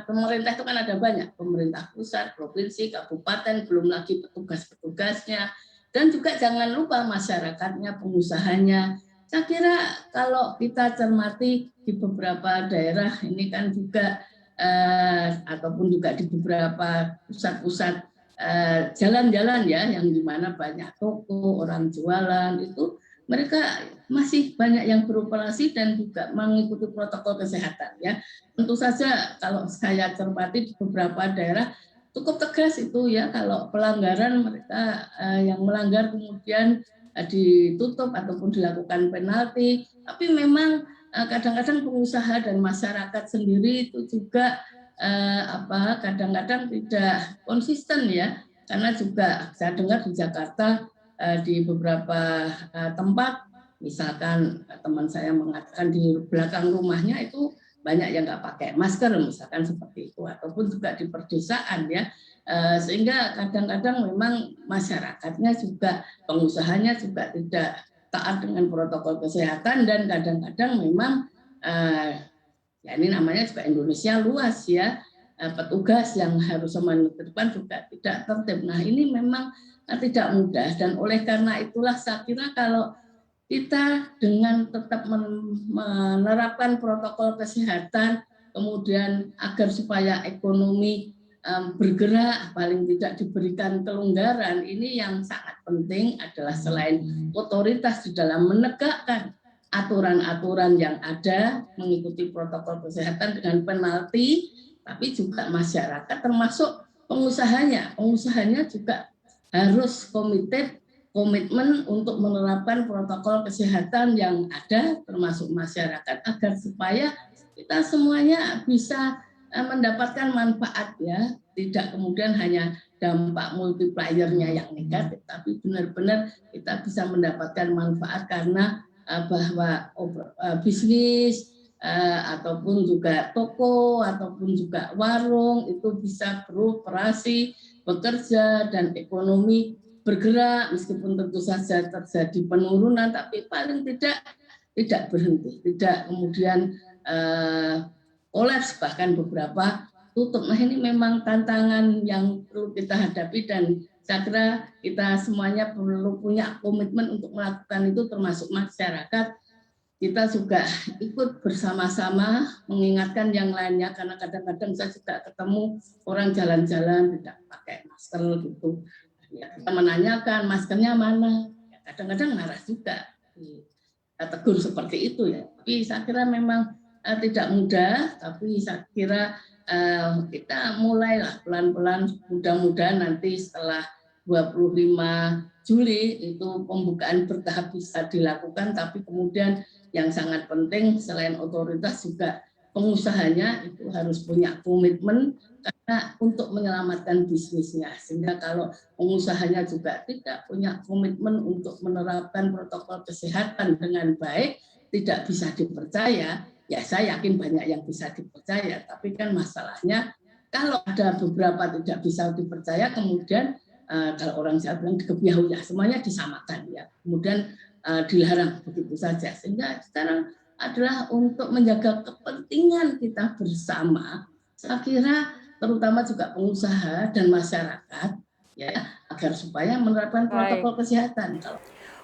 pemerintah itu kan ada banyak, pemerintah pusat, provinsi, kabupaten, belum lagi petugas-petugasnya, dan juga jangan lupa masyarakatnya, pengusahanya. Saya kira kalau kita cermati di beberapa daerah ini kan juga ataupun juga di beberapa pusat-pusat jalan-jalan ya, yang dimana banyak toko, orang jualan, itu mereka masih banyak yang beroperasi dan juga mengikuti protokol kesehatan ya. Tentu saja kalau saya cermati di beberapa daerah cukup tegas itu ya, kalau pelanggaran mereka yang melanggar kemudian ditutup ataupun dilakukan penalti. Tapi memang kadang-kadang pengusaha dan masyarakat sendiri itu juga kadang-kadang tidak konsisten ya, karena juga saya dengar di Jakarta di beberapa tempat, misalkan teman saya mengatakan di belakang rumahnya itu banyak yang nggak pakai masker, misalkan seperti itu, ataupun juga di perdesaan ya, sehingga kadang-kadang memang masyarakatnya juga, pengusahanya juga tidak taat dengan protokol kesehatan, dan kadang-kadang memang ya ini namanya juga Indonesia luas ya, petugas yang harus menertibkan juga tidak tertib. Nah ini memang tidak mudah, dan oleh karena itulah saya kira kalau kita dengan tetap menerapkan protokol kesehatan, kemudian agar supaya ekonomi bergerak, paling tidak diberikan kelonggaran, ini yang sangat penting adalah selain otoritas di dalam menegakkan aturan-aturan yang ada, mengikuti protokol kesehatan dengan penalti, tapi juga masyarakat termasuk pengusahanya. Pengusahanya juga harus komitmen untuk menerapkan protokol kesehatan yang ada, termasuk masyarakat, agar supaya kita semuanya bisa mendapatkan manfaat ya, tidak kemudian hanya dampak multipliernya yang negatif, tapi benar-benar kita bisa mendapatkan manfaat karena bahwa bisnis ataupun juga toko ataupun juga warung itu bisa beroperasi, bekerja, dan ekonomi bergerak, meskipun tentu saja terjadi penurunan, tapi paling tidak berhenti, tidak kemudian kolaps, bahkan beberapa tutup. Nah ini memang tantangan yang perlu kita hadapi, dan saya kira kita semuanya perlu punya komitmen untuk melakukan itu, termasuk masyarakat. Kita juga ikut bersama-sama mengingatkan yang lainnya, karena kadang-kadang saya juga ketemu orang jalan-jalan tidak pakai masker gitu. Ya, kita menanyakan maskernya mana, ya, kadang-kadang marah juga, tegur seperti itu ya. Tapi saya kira memang tidak mudah, tapi saya kira kita mulailah pelan-pelan, mudah-mudahan nanti setelah 25 Juli itu pembukaan bertahap bisa dilakukan, tapi kemudian yang sangat penting selain otoritas juga pengusahanya itu harus punya komitmen karena untuk menyelamatkan bisnisnya, sehingga kalau pengusahanya juga tidak punya komitmen untuk menerapkan protokol kesehatan dengan baik, tidak bisa dipercaya. Ya saya yakin banyak yang bisa dipercaya, tapi kan masalahnya kalau ada beberapa tidak bisa dipercaya, kemudian kalau orang Jawa bilang dikebiahu ya, semuanya disamakan ya, kemudian dilarang begitu saja. Sehingga sekarang adalah untuk menjaga kepentingan kita bersama, saya kira terutama juga pengusaha dan masyarakat ya, agar supaya menerapkan protokol kesehatan.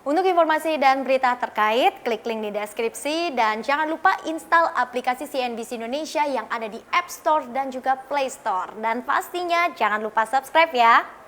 Untuk informasi dan berita terkait, klik link di deskripsi dan jangan lupa install aplikasi CNBC Indonesia yang ada di App Store dan juga Play Store. Dan pastinya jangan lupa subscribe ya.